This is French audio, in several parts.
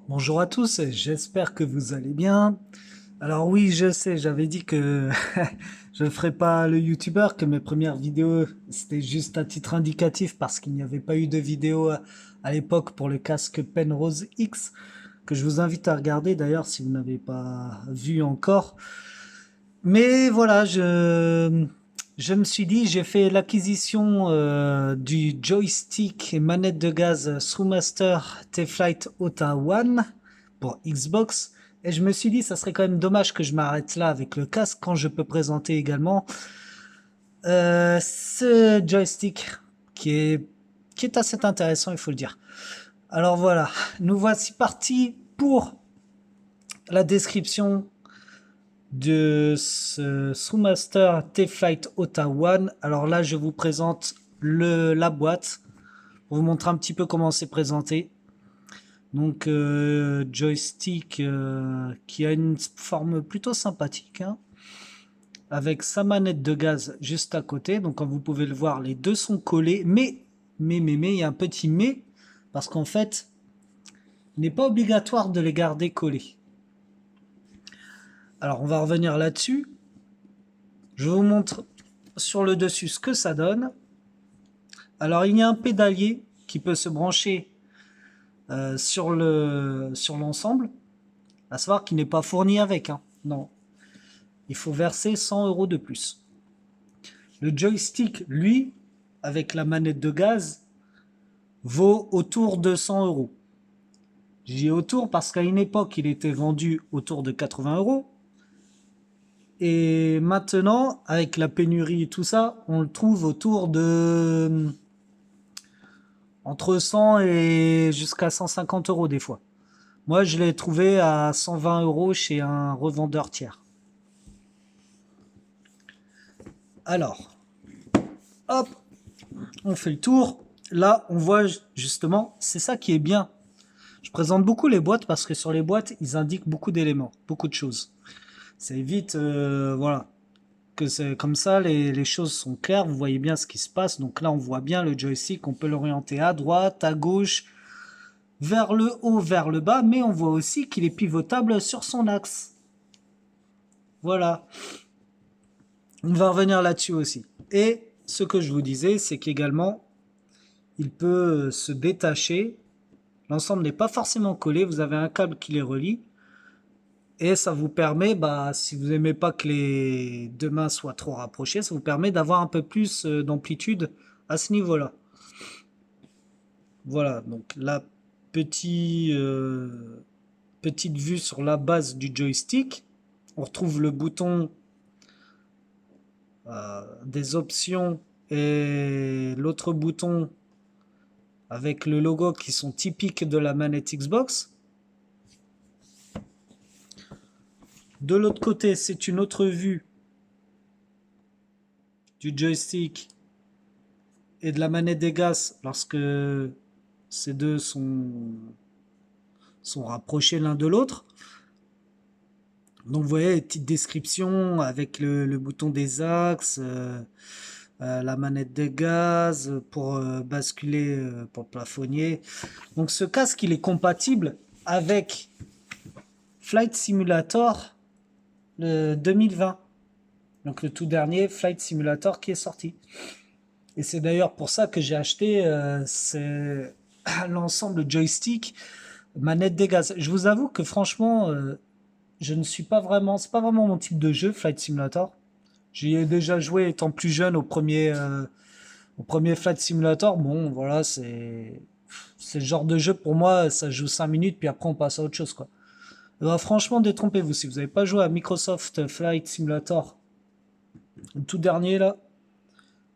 Bonjour à tous, j'espère que vous allez bien. Alors oui, je sais, j'avais dit que je ne ferais pas le youtubeur, que mes premières vidéos c'était juste à titre indicatif parce qu'il n'y avait pas eu de vidéo à l'époque pour le casque Penrose X, que je vous invite à regarder d'ailleurs si vous n'avez pas vu encore. Mais voilà, je me suis dit, j'ai fait l'acquisition du joystick et manette de gaz Thrustmaster T-Flight Ota One pour Xbox. Et je me suis dit, ça serait quand même dommage que je m'arrête là avec le casque quand je peux présenter également ce joystick qui est, qui est assez intéressant, il faut le dire. Alors voilà, nous voici partis pour la description de ce Thrustmaster T-Flight Ota One. Alors là, je vous présente la boîte pour vous montrer un petit peu comment c'est présenté. Donc joystick qui a une forme plutôt sympathique, hein, avec sa manette de gaz juste à côté. Donc comme vous pouvez le voir, les deux sont collés, mais, il y a un petit mais, parce qu'en fait, il n'est pas obligatoire de les garder collés. Alors on va revenir là-dessus. Je vous montre sur le dessus ce que ça donne. Alors il y a un pédalier qui peut se brancher sur l'ensemble, à savoir qu'il n'est pas fourni avec, hein. Non, il faut verser 100 € de plus. Le joystick, lui, avec la manette de gaz, vaut autour de 100 €. J'y ai autour parce qu'à une époque, il était vendu autour de 80 €. Et maintenant, avec la pénurie et tout ça, on le trouve autour de entre 100 et jusqu'à 150 € des fois. Moi, je l'ai trouvé à 120 € chez un revendeur tiers. Alors, hop, on fait le tour. Là, on voit justement, c'est ça qui est bien. Je présente beaucoup les boîtes parce que sur les boîtes, ils indiquent beaucoup d'éléments, beaucoup de choses. Ça évite, voilà, que c'est comme ça, les choses sont claires, vous voyez bien ce qui se passe. Donc là, on voit bien le joystick, on peut l'orienter à droite, à gauche, vers le haut, vers le bas, mais on voit aussi qu'il est pivotable sur son axe. Voilà, on va revenir là-dessus aussi. Et ce que je vous disais, c'est qu'également, il peut se détacher. L'ensemble n'est pas forcément collé, vous avez un câble qui les relie. Et ça vous permet, bah, si vous n'aimez pas que les deux mains soient trop rapprochées, ça vous permet d'avoir un peu plus d'amplitude à ce niveau-là. Voilà, donc la petite vue sur la base du joystick. On retrouve le bouton des options et l'autre bouton avec le logo qui sont typiques de la manette Xbox. De l'autre côté, c'est une autre vue du joystick et de la manette des gaz lorsque ces deux sont rapprochés l'un de l'autre. Donc vous voyez les petites descriptions avec le bouton des axes, la manette de gaz pour basculer, pour plafonnier. Donc ce casque, il est compatible avec Flight Simulator le 2020. Donc le tout dernier Flight Simulator qui est sorti. Et c'est d'ailleurs pour ça que j'ai acheté l'ensemble joystick, manette des gaz. Je vous avoue que franchement, je ne suis pas vraiment, c'est pas vraiment mon type de jeu, Flight Simulator. J'y ai déjà joué étant plus jeune au premier Flight Simulator. Bon, voilà, c'est le genre de jeu pour moi, ça joue 5 minutes, puis après on passe à autre chose, quoi. Alors, franchement, détrompez-vous. Si vous n'avez pas joué à Microsoft Flight Simulator, le tout dernier là,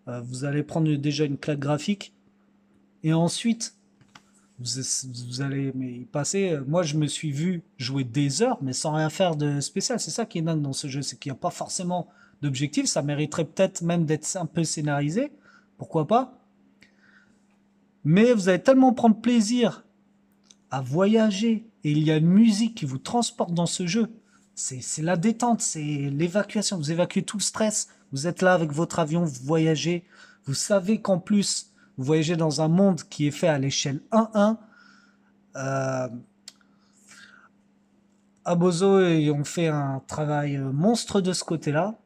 vous allez prendre déjà une claque graphique. Et ensuite, vous allez y passer. Moi, je me suis vu jouer des heures, mais sans rien faire de spécial. C'est ça qui est dingue dans ce jeu, c'est qu'il n'y a pas forcément d'objectif. Ça mériterait peut-être même d'être un peu scénarisé. Pourquoi pas? Mais vous allez tellement prendre plaisir à voyager et il y a une musique qui vous transporte dans ce jeu. C'est la détente, c'est l'évacuation. Vous évacuez tout le stress. Vous êtes là avec votre avion, vous voyagez. Vous savez qu'en plus, vous voyagez dans un monde qui est fait à l'échelle 1-1. Abozo, ils ont fait un travail monstre de ce côté-là.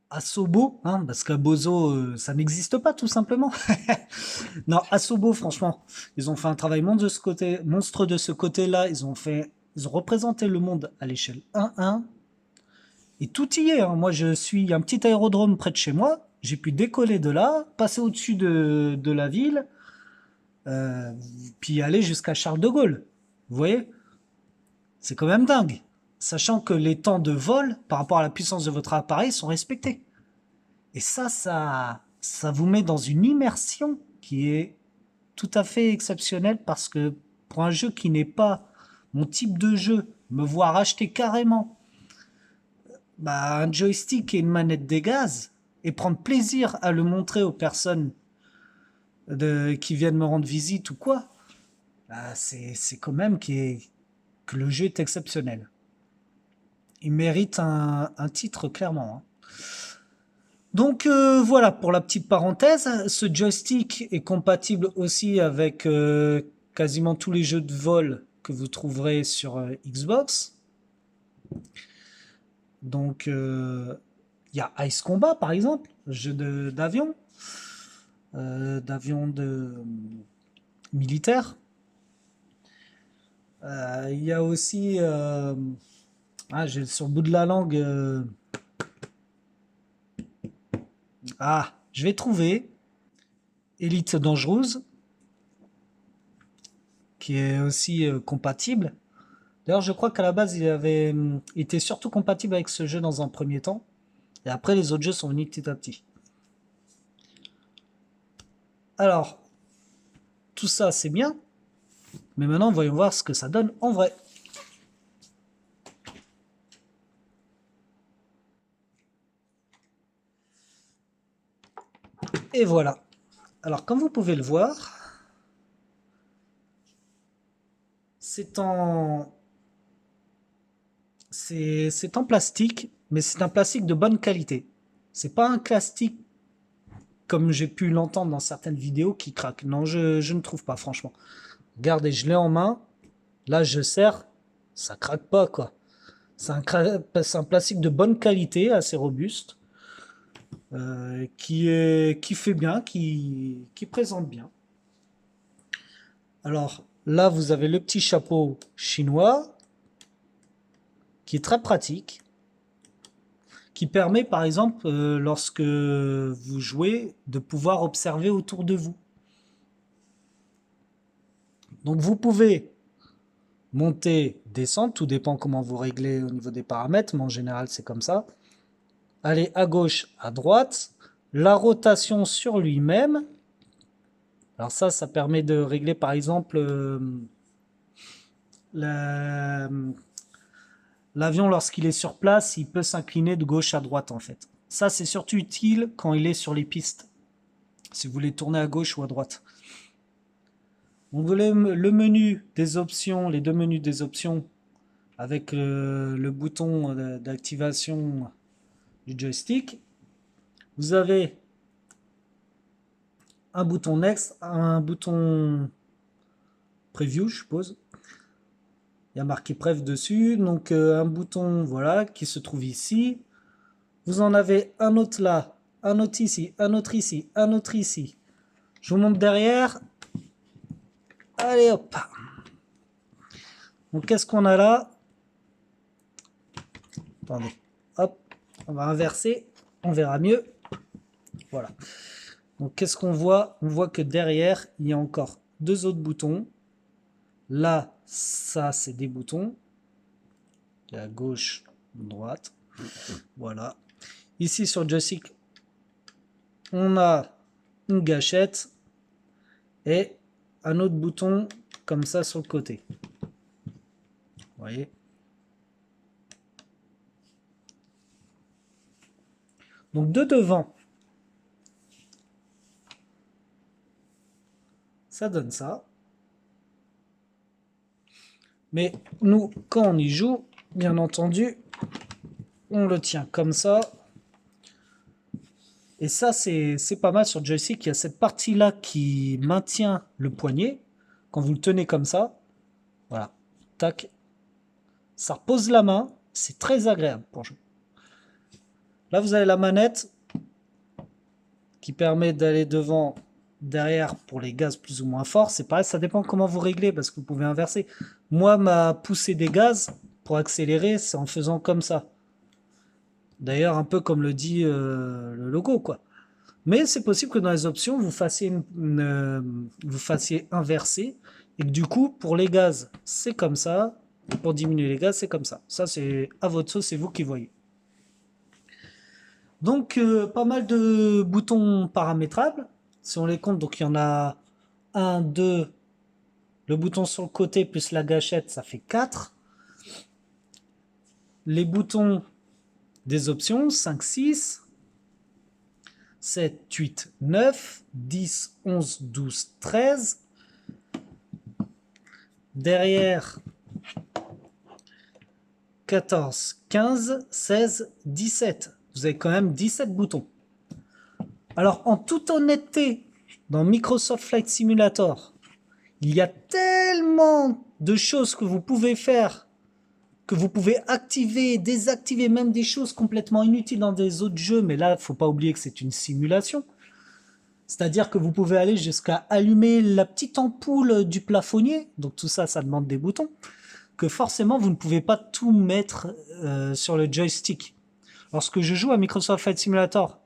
Asobo, hein, parce qu'Abozo, ça n'existe pas tout simplement. Non, Asobo, franchement, ils ont fait un travail monstre de ce côté-là. Ils ont représenté le monde à l'échelle 1-1. Et tout y est, hein. Moi, je suis un petit aérodrome près de chez moi. J'ai pu décoller de là, passer au-dessus de la ville, euh, puis aller jusqu'à Charles de Gaulle. Vous voyez? C'est quand même dingue. Sachant que les temps de vol, par rapport à la puissance de votre appareil, sont respectés. Et ça vous met dans une immersion qui est tout à fait exceptionnelle parce que pour un jeu qui n'est pas mon type de jeu, me voir acheter carrément un joystick et une manette des gaz et prendre plaisir à le montrer aux personnes qui viennent me rendre visite ou quoi, c'est quand même que le jeu est exceptionnel. Il mérite un titre clairement, hein. Donc voilà pour la petite parenthèse. Ce joystick est compatible aussi avec quasiment tous les jeux de vol que vous trouverez sur Xbox. Donc il y a Ice Combat par exemple, jeu d'avion, d'avion de militaire. Il y a aussi j'ai sur le bout de la langue. Je vais trouver Elite Dangereuse, qui est aussi compatible. D'ailleurs, je crois qu'à la base, il était surtout compatible avec ce jeu dans un premier temps. Et après, les autres jeux sont venus petit à petit. Alors, tout ça, c'est bien. Mais maintenant, voyons voir ce que ça donne en vrai. Et voilà. Alors, comme vous pouvez le voir, c'est en... C'est en plastique, mais c'est un plastique de bonne qualité. C'est pas un plastique comme j'ai pu l'entendre dans certaines vidéos qui craque. Non, je ne trouve pas, franchement. Regardez, je l'ai en main. Là, je serre. Ça craque pas, quoi. C'est un plastique de bonne qualité, assez robuste, qui fait bien, qui présente bien. Alors là, vous avez le petit chapeau chinois, qui est très pratique, qui permet par exemple, lorsque vous jouez, de pouvoir observer autour de vous. Donc vous pouvez monter, descendre, tout dépend comment vous réglez au niveau des paramètres, mais en général c'est comme ça. Aller à gauche, à droite, la rotation sur lui-même. Alors ça permet de régler par exemple l'avion lorsqu'il est sur place, il peut s'incliner de gauche à droite en fait. Ça c'est surtout utile quand il est sur les pistes, si vous voulez tourner à gauche ou à droite. Donc le menu des options, les deux menus des options avec le bouton d'activation du joystick. Vous avez un bouton Next, un bouton Preview, je suppose. Il y a marqué Prev dessus. Donc un bouton voilà qui se trouve ici. Vous en avez un autre là, un autre ici, un autre ici, un autre ici. Je vous montre derrière. Allez hop. Donc qu'est-ce qu'on a là? Attendez. Hop. On va inverser. On verra mieux. Voilà. Donc qu'est-ce qu'on voit? On voit que derrière, il y a encore deux autres boutons. Là, ça, c'est des boutons. Il y a à gauche, à droite. Voilà. Ici, sur le joystick, on a une gâchette et un autre bouton comme ça sur le côté. Vous voyez? Donc de devant, ça donne ça. Mais nous, quand on y joue, bien entendu, on le tient comme ça. Et ça, c'est pas mal sur le joystick. Il y a cette partie-là qui maintient le poignet. Quand vous le tenez comme ça, Voilà. Tac. Ça repose la main. C'est très agréable pour jouer. Là, vous avez la manette qui permet d'aller devant, derrière pour les gaz plus ou moins forts. C'est pareil, ça dépend comment vous réglez parce que vous pouvez inverser. Moi, ma poussée des gaz pour accélérer, c'est en faisant comme ça. D'ailleurs, un peu comme le dit le logo, quoi. Mais c'est possible que dans les options, vous fassiez inverser et que du coup, pour les gaz, c'est comme ça. Et pour diminuer les gaz, c'est comme ça. Ça, c'est à votre sauce, c'est vous qui voyez. Donc, pas mal de boutons paramétrables. Si on les compte, donc il y en a un, 2, le bouton sur le côté plus la gâchette, ça fait 4. Les boutons des options, 5, 6, 7, 8, 9, 10, 11, 12, 13. Derrière, 14, 15, 16, 17. Vous avez quand même 17 boutons. Alors, en toute honnêteté, dans Microsoft Flight Simulator, il y a tellement de choses que vous pouvez faire, que vous pouvez activer, désactiver, même des choses complètement inutiles dans des autres jeux, mais là, il ne faut pas oublier que c'est une simulation. C'est-à-dire que vous pouvez aller jusqu'à allumer la petite ampoule du plafonnier, donc tout ça, ça demande des boutons, que forcément, vous ne pouvez pas tout mettre sur le joystick. Lorsque je joue à Microsoft Flight Simulator,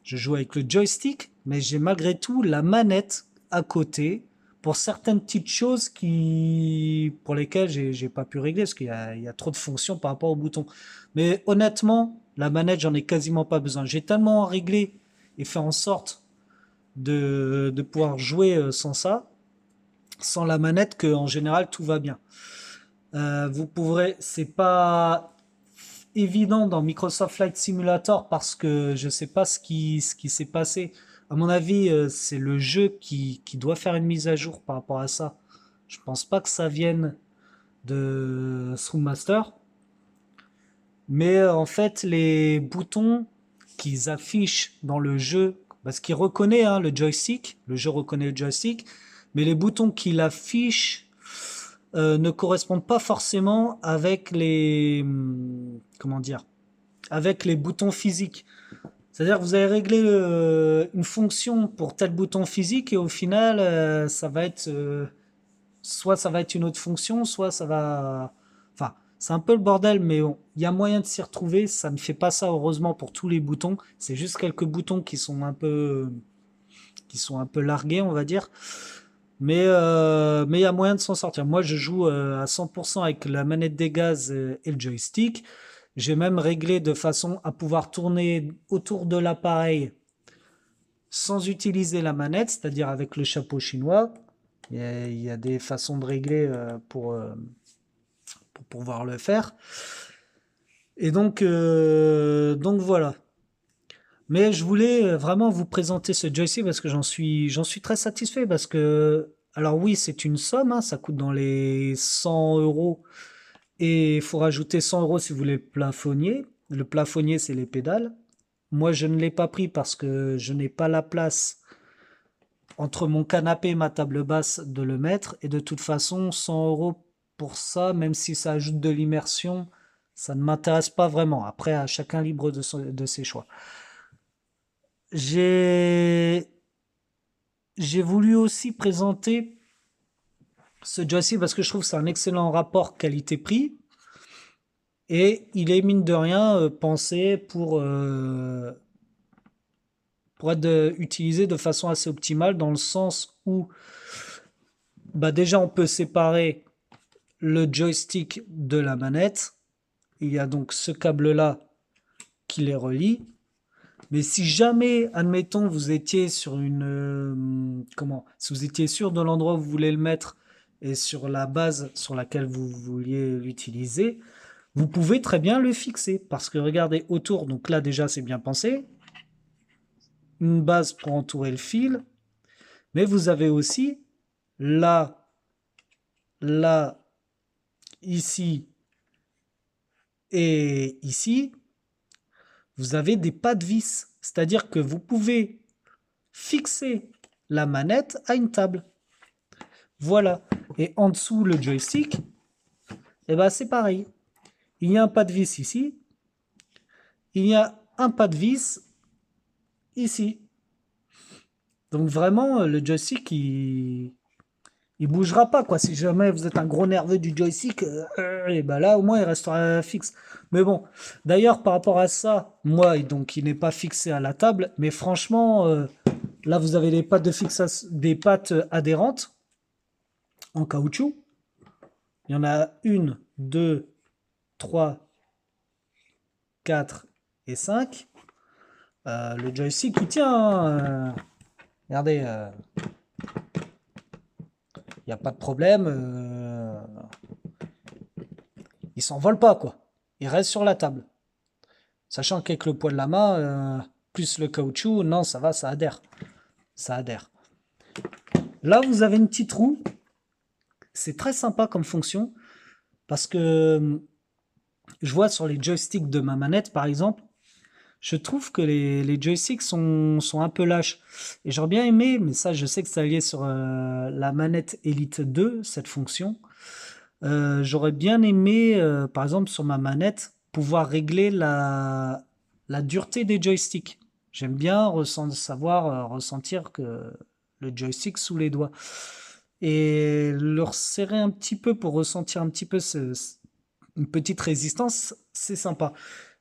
je joue avec le joystick, mais j'ai malgré tout la manette à côté pour certaines petites choses pour lesquelles j'ai pas pu régler parce qu'il y a trop de fonctions par rapport au bouton. Mais honnêtement, la manette, j'en ai quasiment pas besoin. J'ai tellement réglé et fait en sorte de pouvoir jouer sans ça, sans la manette, qu'en général tout va bien. Vous pourrez, c'est pas évident dans Microsoft Flight Simulator parce que je sais pas ce qui s'est passé. À mon avis, c'est le jeu qui doit faire une mise à jour par rapport à ça. Je pense pas que ça vienne de Master. Mais en fait, les boutons qu'ils affichent dans le jeu, parce qu'il reconnaît le joystick, le jeu reconnaît le joystick, mais les boutons qu'il affiche ne correspondent pas forcément avec comment dire, avec les boutons physiques. C'est-à-dire que vous avez réglé une fonction pour tel bouton physique et au final, ça va être soit ça va être une autre fonction, soit ça va. Enfin, c'est un peu le bordel, mais il y a moyen de s'y retrouver. Ça ne fait pas ça heureusement pour tous les boutons. C'est juste quelques boutons qui sont un peu largués, on va dire. Mais il y a moyen de s'en sortir. Moi, je joue à 100% avec la manette des gaz et le joystick. J'ai même réglé de façon à pouvoir tourner autour de l'appareil sans utiliser la manette, c'est-à-dire avec le chapeau chinois. Il y a des façons de régler pour pouvoir le faire. Et donc voilà. Mais je voulais vraiment vous présenter ce joystick parce que j'en suis très satisfait parce que, alors oui, c'est une somme, ça coûte dans les 100 euros et il faut rajouter 100 euros si vous voulez le plafonnier. Le plafonnier, c'est les pédales. Moi, je ne l'ai pas pris parce que je n'ai pas la place entre mon canapé et ma table basse de le mettre. Et de toute façon, 100 euros pour ça, même si ça ajoute de l'immersion, ça ne m'intéresse pas vraiment. Après, à chacun libre de ses choix. J'ai j'ai voulu aussi présenter ce joystick parce que je trouve que c'est un excellent rapport qualité-prix et il est mine de rien pensé pour être utilisé de façon assez optimale dans le sens où bah déjà on peut séparer le joystick de la manette. Il y a donc ce câble-là qui les relie. Mais si jamais, admettons, vous étiez sur si vous étiez sûr de l'endroit où vous voulez le mettre et sur la base sur laquelle vous vouliez l'utiliser, vous pouvez très bien le fixer. Parce que regardez autour, donc là déjà c'est bien pensé. Une base pour entourer le fil. Mais vous avez aussi là, là, ici et ici, vous avez des pas de vis. C'est-à-dire que vous pouvez fixer la manette à une table. Voilà. Et en dessous, le joystick, et ben c'est pareil. Il y a un pas de vis ici. Il y a un pas de vis ici. Donc vraiment, le joystick, il bougera pas, quoi. Si jamais vous êtes un gros nerveux du joystick, et ben là, au moins, il restera fixe. Mais bon, d'ailleurs, par rapport à ça, moi, donc, il n'est pas fixé à la table, mais franchement, là, vous avez des pattes de fixation, des pattes adhérentes en caoutchouc. Il y en a une, deux, trois, quatre et cinq. Le joystick, il tient, hein. Regardez, il n'y a pas de problème. Il s'envole pas, quoi. Il reste sur la table. Sachant qu'avec le poids de la main, plus le caoutchouc, non, ça va, ça adhère. Ça adhère. Là, vous avez une petite roue. C'est très sympa comme fonction. Parce que je vois sur les joysticks de ma manette, par exemple, je trouve que les joysticks sont un peu lâches. Et j'aurais bien aimé, mais ça, je sais que ça lié sur la manette Elite 2, cette fonction. J'aurais bien aimé, par exemple, sur ma manette, pouvoir régler la dureté des joysticks. J'aime bien savoir ressentir que le joystick sous les doigts. Et le resserrer un petit peu pour ressentir un petit peu une petite résistance, c'est sympa.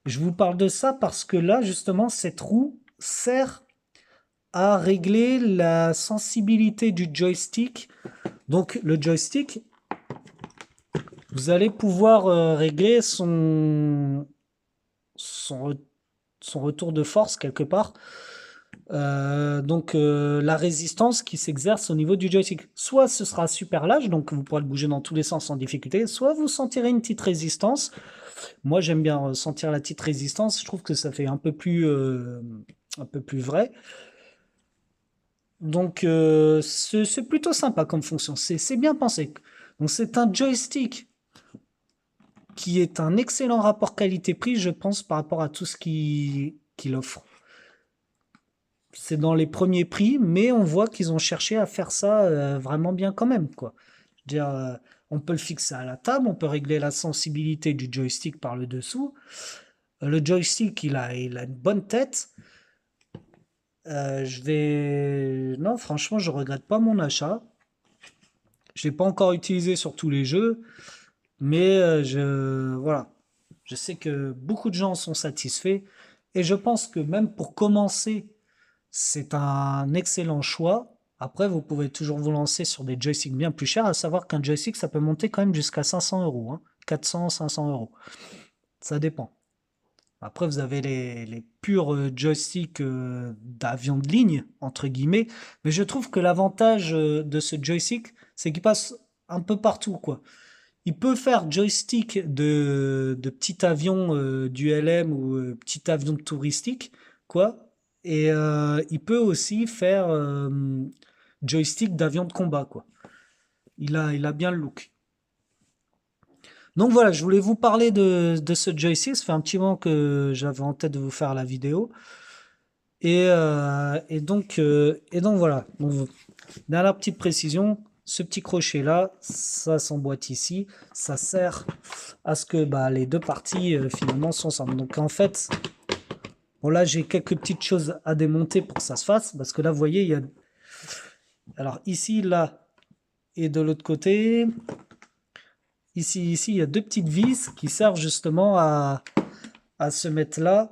Je vous parle de ça parce que là, justement, cette roue sert à régler la sensibilité du joystick. Donc, le joystick, vous allez pouvoir régler son, son retour de force quelque part. Donc la résistance qui s'exerce au niveau du joystick. Soit ce sera super lâche, donc vous pourrez le bouger dans tous les sens sans difficulté, soit vous sentirez une petite résistance. Moi j'aime bien sentir la petite résistance, je trouve que ça fait un peu plus vrai. Donc c'est plutôt sympa comme fonction, c'est bien pensé. Donc c'est un joystick qui est un excellent rapport qualité-prix, je pense, par rapport à tout ce qu'il offre. C'est dans les premiers prix, mais on voit qu'ils ont cherché à faire ça vraiment bien quand même, quoi. Je veux dire, on peut le fixer à la table, on peut régler la sensibilité du joystick par le dessous. Le joystick, il a une bonne tête. Non, franchement, je regrette pas mon achat. Je l'ai pas encore utilisé sur tous les jeux, mais voilà. Je sais que beaucoup de gens sont satisfaits et je pense que même pour commencer, c'est un excellent choix. Après, vous pouvez toujours vous lancer sur des joysticks bien plus chers, à savoir qu'un joystick, ça peut monter quand même jusqu'à 500 euros, hein. 400, 500 euros. Ça dépend. Après, vous avez les purs joysticks d'avion de ligne, entre guillemets. Mais je trouve que l'avantage de ce joystick, c'est qu'il passe un peu partout, quoi. Il peut faire joystick de petit avion du LM ou petit avion touristique, quoi. Et il peut aussi faire joystick d'avion de combat, quoi. Il a bien le look. Donc voilà, je voulais vous parler de ce joystick. Ça fait un petit moment que j'avais en tête de vous faire la vidéo. Et donc voilà. Donc, dernière petite précision, ce petit crochet là, ça s'emboîte ici, ça sert à ce que bah, les deux parties finalement sont ensemble. Donc en fait, bon là j'ai quelques petites choses à démonter pour que ça se fasse, parce que là vous voyez, il y a, alors ici, là et de l'autre côté, ici, il y a deux petites vis qui servent justement à se mettre là,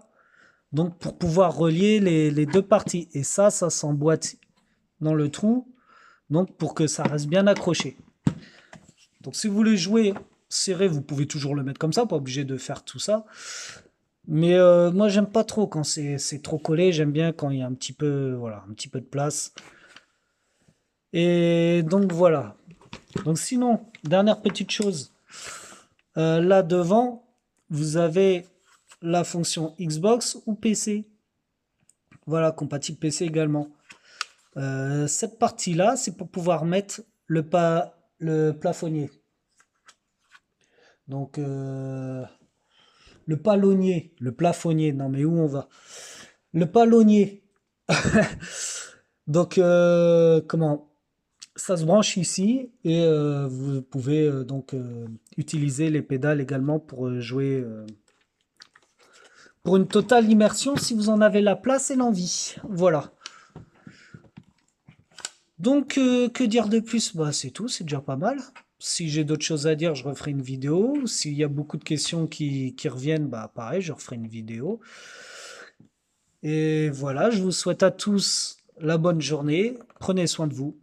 donc pour pouvoir relier les deux parties. Et ça s'emboîte dans le trou, donc pour que ça reste bien accroché. Donc si vous voulez jouer serré, vous pouvez toujours le mettre comme ça, pas obligé de faire tout ça. Mais moi j'aime pas trop quand c'est trop collé, j'aime bien quand il y a un petit peu, voilà, un petit peu de place. Et donc voilà. Donc sinon, dernière petite chose, là devant, vous avez la fonction Xbox ou PC. Voilà, compatible PC également. Cette partie-là, c'est pour pouvoir mettre le plafonnier. Donc, le palonnier, le plafonnier, non mais où on va? Le palonnier. Donc, comment? Ça se branche ici et vous pouvez donc utiliser les pédales également pour jouer pour une totale immersion si vous en avez la place et l'envie. Voilà. Donc, que dire de plus? Bah, c'est tout, c'est déjà pas mal. Si j'ai d'autres choses à dire, je referai une vidéo. S'il y a beaucoup de questions qui reviennent, bah pareil, je referai une vidéo. Et voilà, je vous souhaite à tous la bonne journée. Prenez soin de vous.